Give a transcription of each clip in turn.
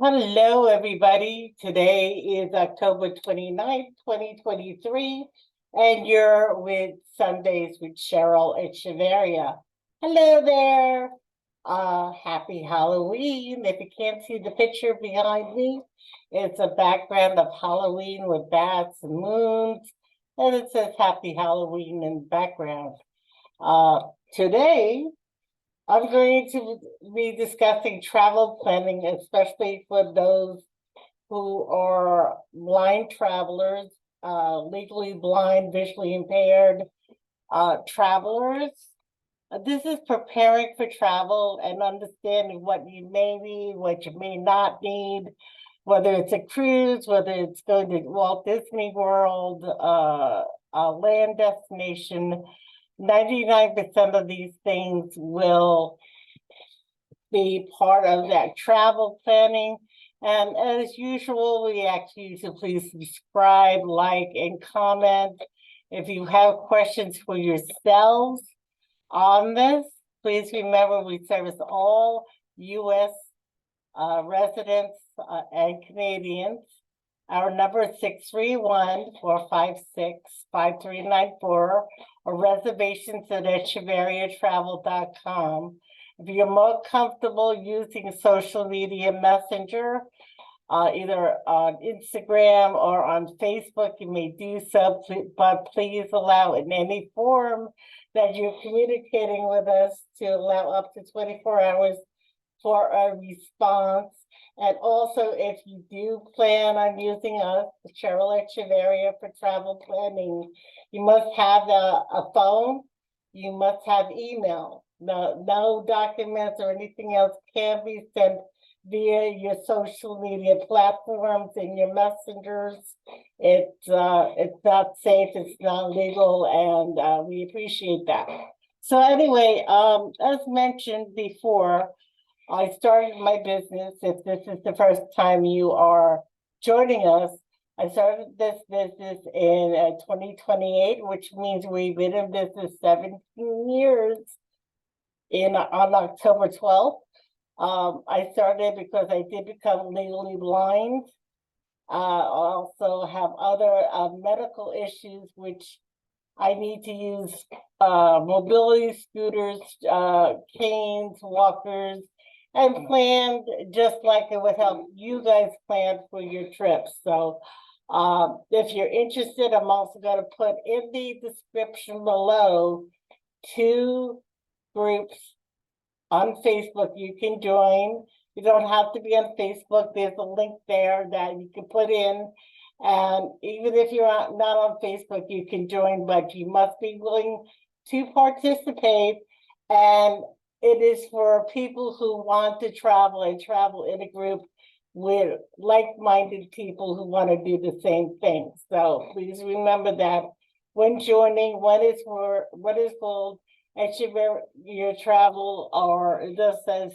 Hello, everybody. Today is October 29th, 2023, and you're with Sundays with Cheryl Echeverria. Hello there. Happy Halloween. If you can't see the picture behind me, it's a background of Halloween with bats and moons, and it says Happy Halloween in the background. Today, I'm going to be discussing travel planning, especially for those who are blind travelers, legally blind, visually impaired travelers. This is preparing for travel and understanding what you may need, what you may not need, whether it's a cruise, whether it's going to Walt Disney World, a land destination. 99% of these things will be part of that travel planning. And as usual, we ask you to please subscribe, like, and comment. If you have questions for yourselves on this, please remember we service all U.S. Residents and Canadians. Our number is 631-456-5394 or reservations@echeveriatravel.com. If you're more comfortable using social media messenger, either on Instagram or on Facebook, you may do so, but please allow in any form that you're communicating with us to allow up to 24 hours for a response. And also, if you do plan on using us, Cheryl Echeverria, for travel planning, you must have a phone, you must have email. No documents or anything else can be sent via your social media platforms and your messengers. It's not safe, it's not legal, and we appreciate that. So anyway, as mentioned before, I started my business. If this is the first time you are joining us, I started this business in 2028, which means we've been in business 17 years on October 12th. I started because I did become legally blind. I also have other medical issues, which I need to use mobility scooters, canes, walkers, and planned just like it would help you guys plan for your trips. So if you're interested, I'm also going to put in the description below 2 groups on Facebook you can join. You don't have to be on Facebook. There's a link there that you can put in. And even if you're not on Facebook, you can join, but you must be willing to participate. And it is for people who want to travel and travel in a group with like-minded people who want to do the same thing. So please remember that when joining, what is called Echeverria Travel, or it just says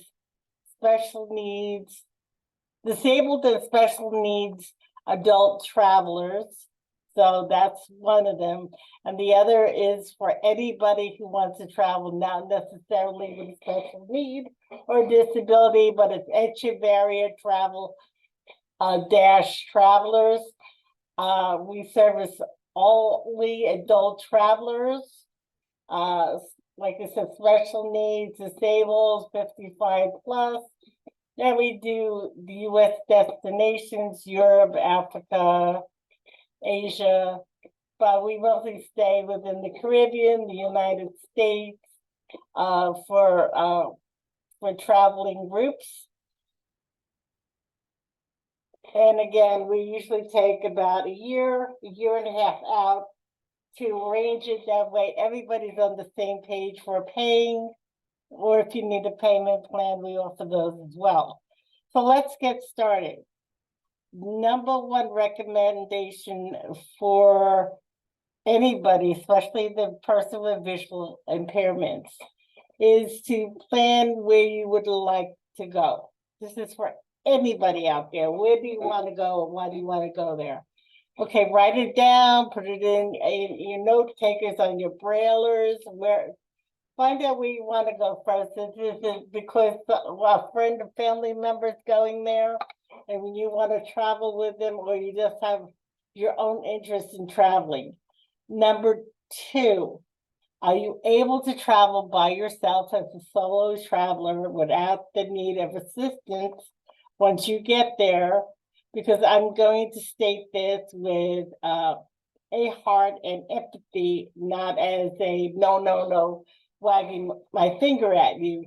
special needs, disabled and special needs adult travelers. So that's one of them. And the other is for anybody who wants to travel, not necessarily with a special need or disability, but it's Echeverria Travel dash travelers. We service only adult travelers. Like I said, special needs, disabled, 55 plus. Then we do the U.S. destinations, Europe, Africa, Asia, but we mostly stay within the Caribbean, the United States, for traveling groups. And again, we usually take about a year and a half out to arrange it. That way everybody's on the same page for paying, or if you need a payment plan, we offer those as well. So let's get started. Number one recommendation for anybody, especially the person with visual impairments, is to plan where you would like to go. This is for anybody out there. Where do you want to go and why do you want to go there? Okay, write it down, put it in your note takers on your braillers, where find out where you want to go first. Is it because a friend or family member's going there and you want to travel with them, or you just have your own interest in traveling? Number two, are you able to travel by yourself as a solo traveler without the need of assistance once you get there? Because I'm going to state this with a heart and empathy, not as a no, wagging my finger at you.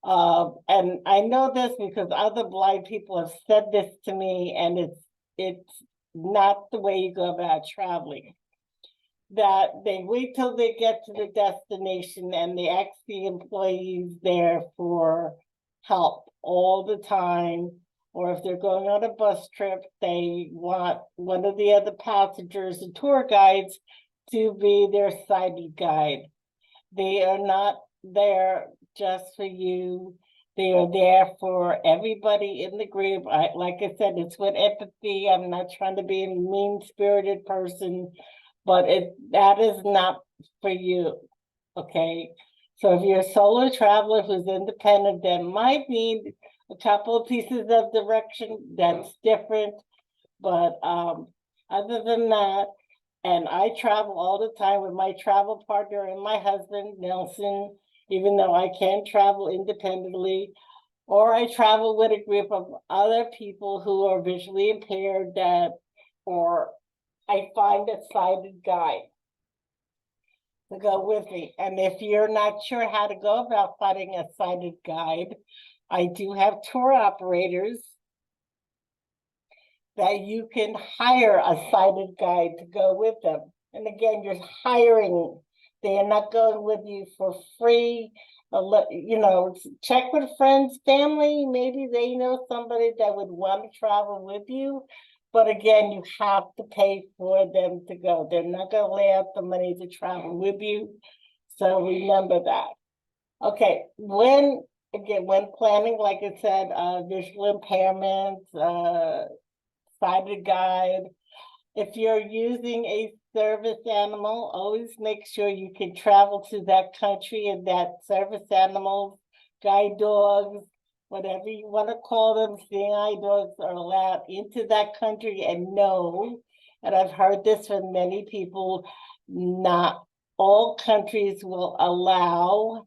And I know this because other blind people have said this to me, and it's not the way you go about traveling. That they wait till they get to the destination and they ask the employees there for help all the time. Or if they're going on a bus trip, they want one of the other passengers and tour guides to be their sighted guide. They are not there just for you. They are there for everybody in the group. Like I said, it's with empathy. I'm not trying to be a mean-spirited person, but that is not for you, okay? So if you're a solo traveler who's independent, that might need a couple of pieces of direction that's different. But other than that, and I travel all the time with my travel partner and my husband, Nelson, even though I can travel independently, or I travel with a group of other people who are visually impaired or I find a sighted guide to go with me. And if you're not sure how to go about finding a sighted guide, I do have tour operators that you can hire a sighted guide to go with them. And again, you're hiring. They are not going with you for free. Check with friends, family. Maybe they know somebody that would want to travel with you. But again, you have to pay for them to go. They're not going to lay out the money to travel with you. So remember that. Okay, when planning, like I said, visual impairments, sighted guide. If you're using a service animal, always make sure you can travel to that country and that service animals, guide dogs, whatever you want to call them, seeing eye dogs are allowed into that country. And no, and I've heard this from many people, not all countries will allow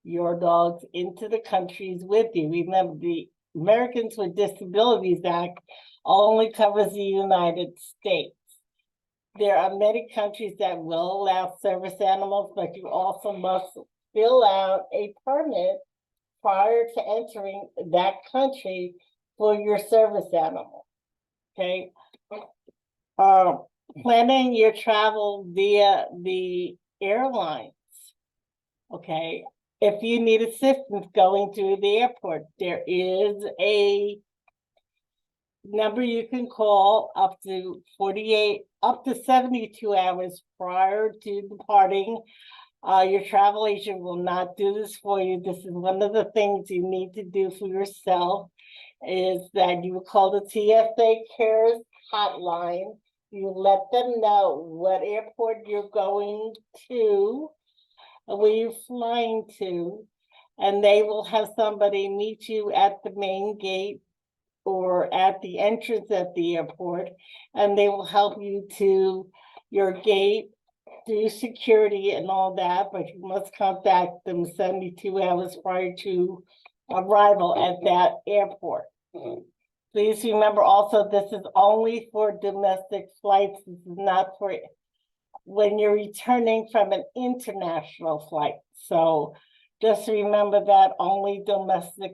your dogs into the countries with you. Remember, the Americans with Disabilities Act only covers the United States. There are many countries that will allow service animals, but you also must fill out a permit prior to entering that country for your service animal, okay? Planning your travel via the airlines, okay? If you need assistance going through the airport, there is a number you can call up to 72 hours prior to departing. Your travel agent will not do this for you. This is one of the things you need to do for yourself, is that you will call the TSA Cares hotline. You let them know what airport you're going to, where you're flying to, and they will have somebody meet you at the main gate or at the entrance at the airport, and they will help you to your gate through security and all that, but you must contact them 72 hours prior to arrival at that airport. Please remember also, this is only for domestic flights. This is not for when you're returning from an international flight. So just remember that only domestic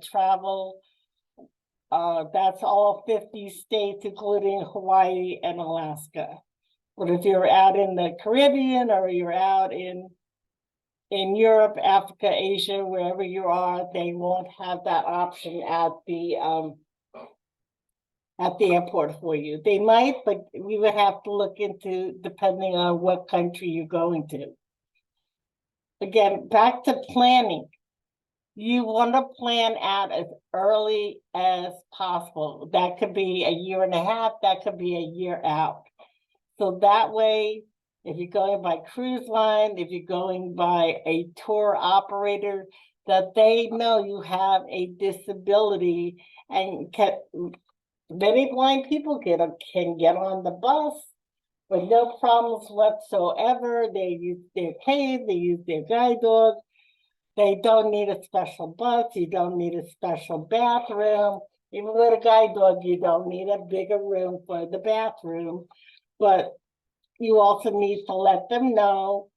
travel. That's all 50 states, including Hawaii and Alaska. But if you're out in the Caribbean or you're out in Europe, Africa, Asia, wherever you are, they won't have that option at the airport for you. They might, but we would have to look into depending on what country you're going to. Again, back to planning. You want to plan out as early as possible. That could be a year and a half, that could be a year out. So that way If you're going by cruise line, if you're going by a tour operator, that they know you have a disability and many blind people can get on the bus with no problems whatsoever. They use their cane, they use their guide dog. They don't need a special bus. You don't need a special bathroom. Even with a guide dog, you don't need a bigger room for the bathroom. But you also need to let them know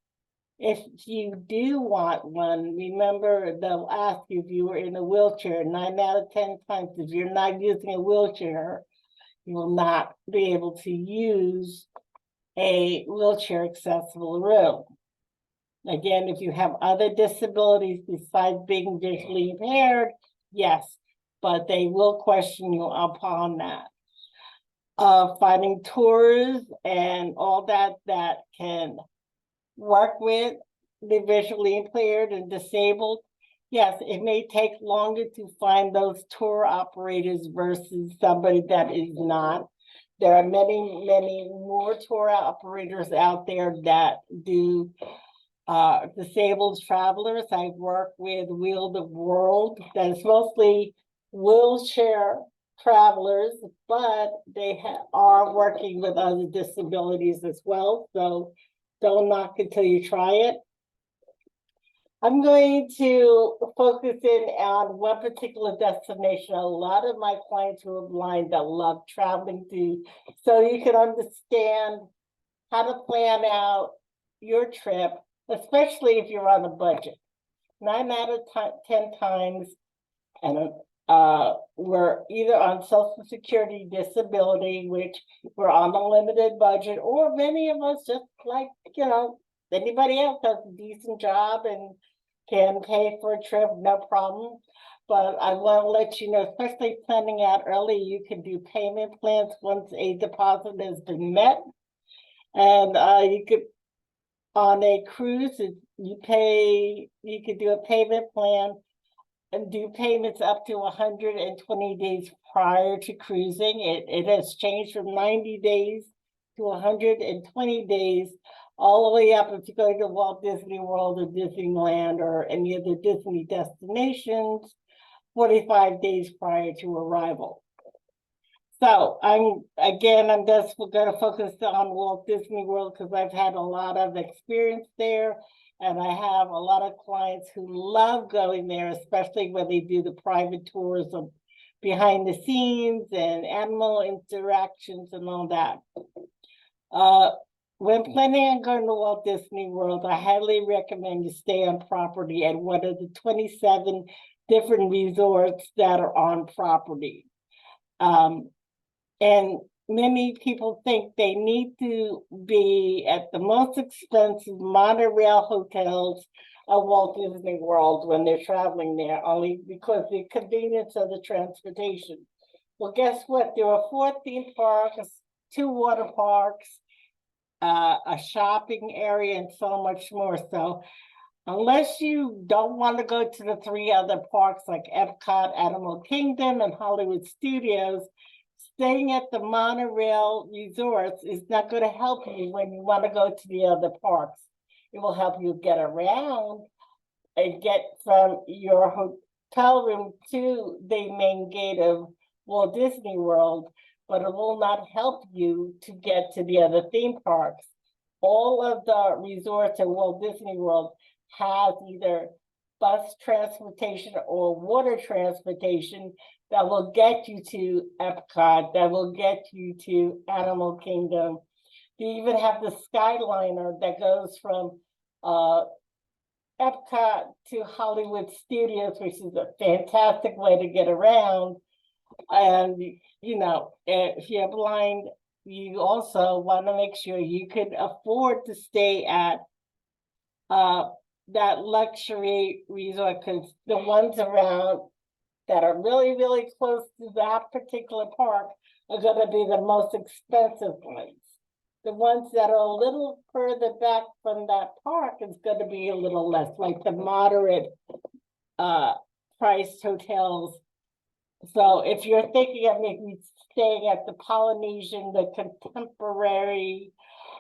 if you do want one. Remember, they'll ask you if you were in a wheelchair. 9 out of 10 times, if you're not using a wheelchair, you will not be able to use a wheelchair accessible room. Again, if you have other disabilities besides being visually impaired, yes, but they will question you upon that. Finding tours and all that can work with the visually impaired and disabled. Yes, it may take longer to find those tour operators versus somebody that is not. There are many, many more tour operators out there that do disabled travelers. I've worked with Wheel the World, that is mostly wheelchair travelers, but they are working with other disabilities as well. So don't knock until you try it. I'm going to focus in on one particular destination. A lot of my clients who are blind that love traveling to, so you can understand how to plan out your trip, especially if you're on a budget. 9 out of 10 times, and we're either on Social Security disability, which we're on a limited budget, or many of us just like, anybody else has a decent job and can pay for a trip, no problem. But I want to let you know, especially planning out early, you can do payment plans once a deposit has been met. And you could, on a cruise, you could do a payment plan and do payments up to 120 days prior to cruising. It has changed from 90 days to 120 days, all the way up if you're going to Walt Disney World or Disneyland or any of the Disney destinations, 45 days prior to arrival. So I'm just going to focus on Walt Disney World because I've had a lot of experience there. And I have a lot of clients who love going there, especially when they do the private tours of behind the scenes and animal interactions and all that. When planning on going to Walt Disney World, I highly recommend you stay on property at one of the 27 different resorts that are on property. And many people think they need to be at the most expensive monorail hotels of Walt Disney World when they're traveling there, only because the convenience of the transportation. Well, guess what? There are 4 theme parks, 2 water parks, a shopping area, and so much more. So unless you don't want to go to the 3 other parks like Epcot, Animal Kingdom, and Hollywood Studios, staying at the monorail resorts is not going to help you when you want to go to the other parks. It will help you get around and get from your hotel room to the main gate of Walt Disney World, but it will not help you to get to the other theme parks. All of the resorts at Walt Disney World have either bus transportation or water transportation that will get you to Epcot, that will get you to Animal Kingdom. They even have the Skyliner that goes from Epcot to Hollywood Studios, which is a fantastic way to get around. And, if you're blind, you also want to make sure you could afford to stay at that luxury resort, because the ones around that are really, really close to that particular park are going to be the most expensive ones. The ones that are a little further back from that park is going to be a little less, like the moderate priced hotels. So if you're thinking of maybe staying at the Polynesian, the Contemporary,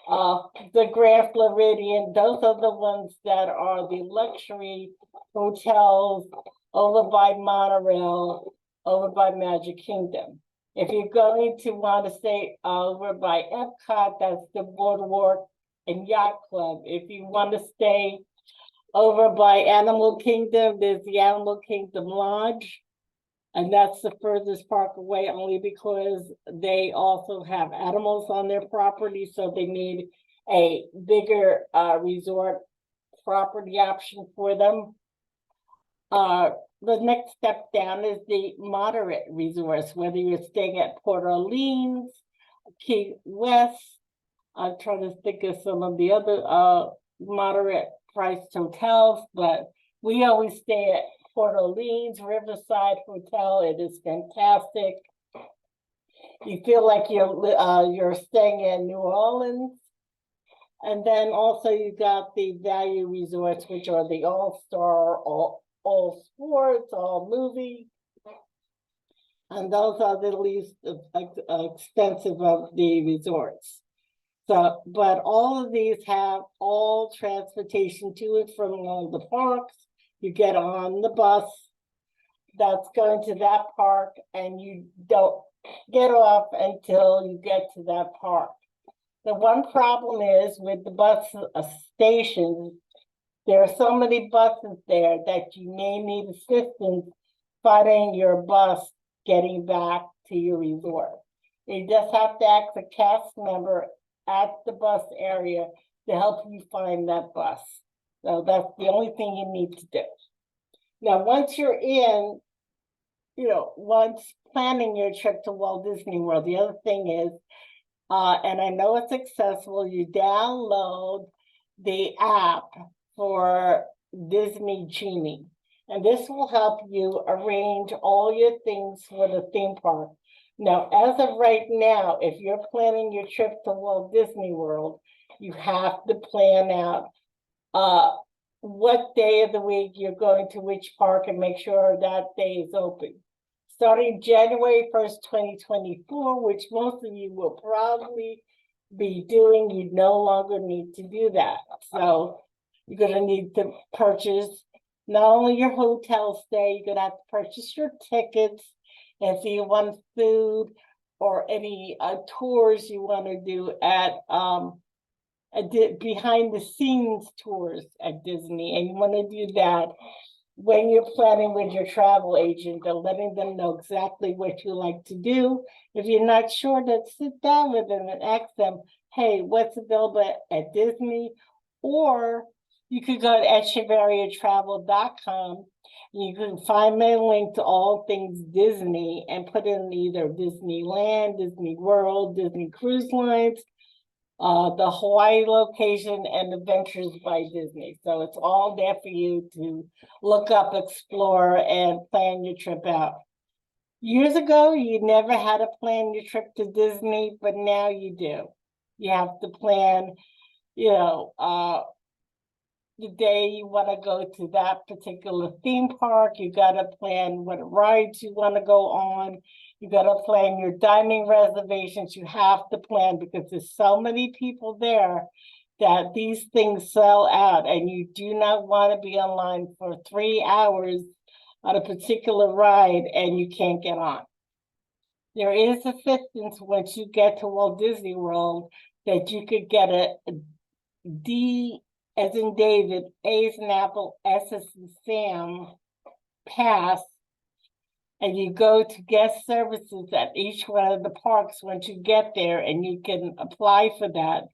The Grand Floridian, those are the ones that are the luxury hotels over by Monorail, over by Magic Kingdom. If you're going to want to stay over by Epcot, that's the Boardwalk and Yacht Club. If you want to stay over by Animal Kingdom, there's the Animal Kingdom Lodge. And that's the furthest park away only because they also have animals on their property, so they need a bigger resort property option for them. The next step down is the moderate resorts, whether you're staying at Port Orleans, Key West. I'm trying to think of some of the other moderate priced hotels, but we always stay at Port Orleans Riverside Hotel. It is fantastic. You feel like you're staying in New Orleans. And then also you got the value resorts, which are the all-star, all sports, all movie. And those are the least expensive of the resorts. So, but all of these have all transportation to and from all the parks. You get on the bus that's going to that park, and you don't get off until you get to that park. The one problem is with the bus stations, there are so many buses there that you may need assistance finding your bus getting back to your resort. You just have to ask a cast member at the bus area to help you find that bus. So that's the only thing you need to do. Now, once you're in, once planning your trip to Walt Disney World, the other thing is, and I know it's accessible, you download the app for Disney Genie. And this will help you arrange all your things for the theme park. Now, as of right now, if you're planning your trip to Walt Disney World, you have to plan out what day of the week you're going to which park and make sure that day is open. Starting January 1st, 2024, which most of you will probably be doing, you no longer need to do that. So you're going to need to purchase not only your hotel stay, you're going to have to purchase your tickets. And if you want food or any tours you want to do at behind the scenes tours at Disney, and you want to do that when you're planning with your travel agent and letting them know exactly what you like to do. If you're not sure, then sit down with them and ask them, hey, what's available at Disney? Or you could go to echeveriatravel.com and you can find my link to all things Disney and put in either Disneyland, Disney World, Disney Cruise Lines, the Hawaii location, and Adventures by Disney. So it's all there for you to look up, explore, and plan your trip out. Years ago, you never had to plan your trip to Disney, but now you do. You have to plan, the day you want to go to that particular theme park. You got to plan what rides you want to go on. You got to plan your dining reservations. You have to plan because there's so many people there that these things sell out, and you do not want to be online for 3 hours on a particular ride and you can't get on. There is assistance once you get to Walt Disney World that you could get a D as in David, A as in Apple, S as in Sam pass, and you go to guest services at each one of the parks once you get there, and you can apply for that.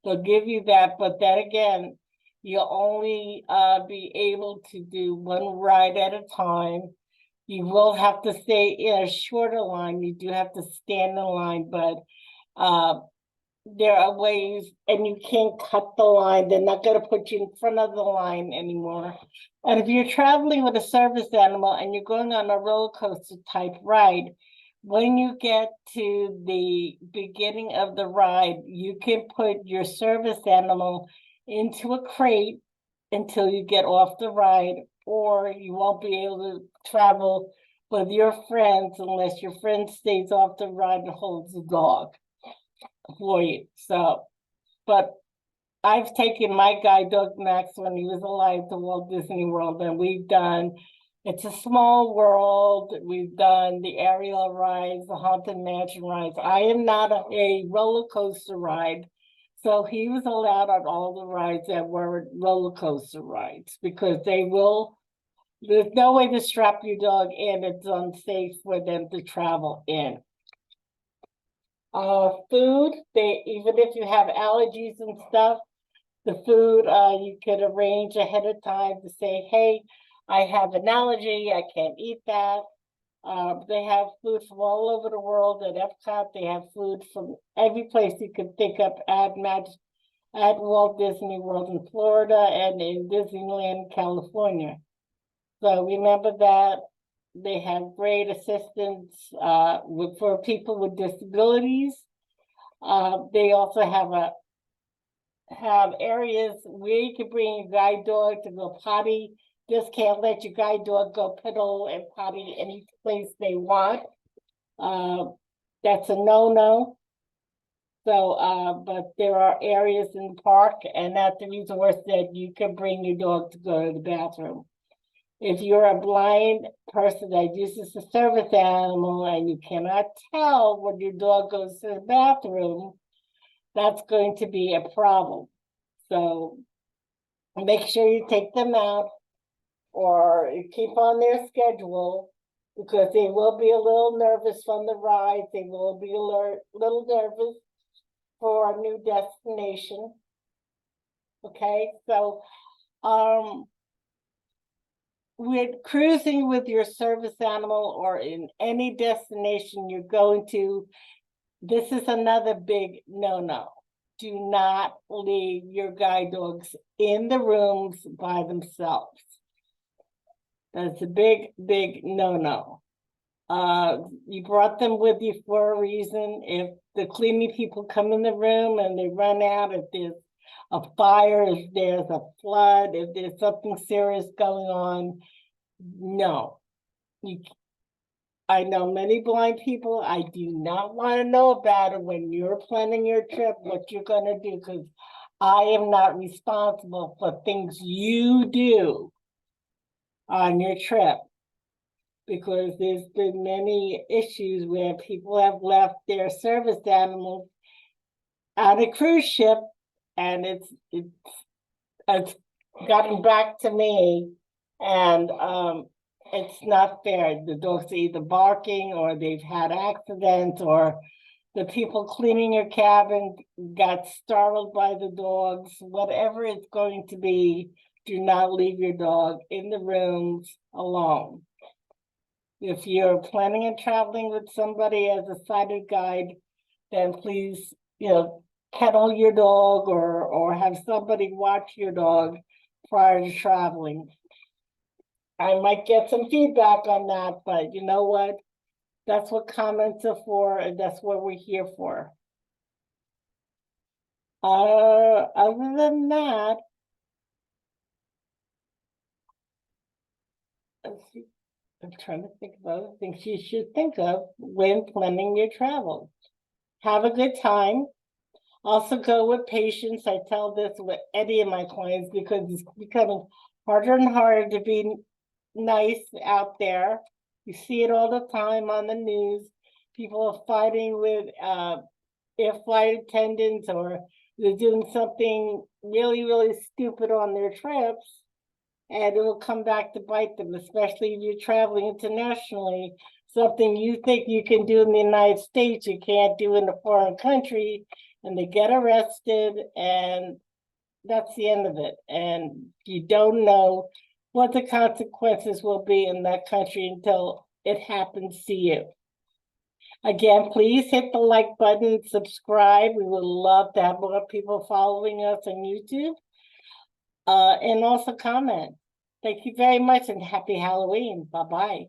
They'll give you that, but then again, you'll only be able to do one ride at a time. You will have to stay in a shorter line. You do have to stand in line, but there are ways, and you can't cut the line. They're not going to put you in front of the line anymore. And if you're traveling with a service animal and you're going on a roller coaster type ride, when you get to the beginning of the ride, you can put your service animal into a crate until you get off the ride, or you won't be able to travel with your friends unless your friend stays off the ride and holds the dog for you. So But I've taken my guide dog Max when he was alive to Walt Disney World, and we've done It's a Small World. We've done the Ariel rides, the Haunted Mansion rides. I am not a roller coaster ride, so he was allowed on all the rides that were roller coaster rides because there's no way to strap your dog in. It's unsafe for them to travel in. Food, even if you have allergies and stuff, the food, you could arrange ahead of time to say, hey, I have an allergy, I can't eat that. They have food from all over the world at Epcot. They have food from every place you could think of at Walt Disney World in Florida and in Disneyland, California. So remember that they have great assistance for people with disabilities. They also have areas where you can bring your guide dog to go potty. Just can't let your guide dog go piddle and potty any place they want. That's a no-no. So, but there are areas in the park and at the resorts that you can bring your dog to go to the bathroom. If you're a blind person that uses a service animal and you cannot tell when your dog goes to the bathroom, that's going to be a problem. So make sure you take them out or keep on their schedule because they will be a little nervous from the ride. They will be a little nervous for a new destination. Okay, so with cruising with your service animal or in any destination you're going to, this is another big no-no. Do not leave your guide dogs in the rooms by themselves. That's a big, big no-no. You brought them with you for a reason. If the cleaning people come in the room and they run out, if there's a fire, if there's a flood, if there's something serious going on, no. I know many blind people. I do not want to know about it when you're planning your trip, what you're going to do, because I am not responsible for things you do on your trip. Because there's been many issues where people have left their service animals on a cruise ship, and it's gotten back to me, and it's not fair. The dogs are either barking or they've had accidents or the people cleaning your cabin got startled by the dogs. Whatever it's going to be, do not leave your dog in the rooms alone. If you're planning on traveling with somebody as a sighted guide, then please, kennel your dog or have somebody watch your dog prior to traveling. I might get some feedback on that, but you know what? That's what comments are for, and that's what we're here for. Other than that, I'm trying to think of other things you should think of when planning your travel. Have a good time. Also go with patience. I tell this with any of my clients because it's becoming harder and harder to be nice out there. You see it all the time on the news. People are fighting with air flight attendants or they're doing something really, really stupid on their trips. And it will come back to bite them, especially if you're traveling internationally. Something you think you can do in the United States, you can't do in a foreign country, and they get arrested, and that's the end of it. And you don't know what the consequences will be in that country until it happens to you. Again, please hit the like button, subscribe. We would love to have more people following us on YouTube. And also comment. Thank you very much and happy Halloween. Bye-bye.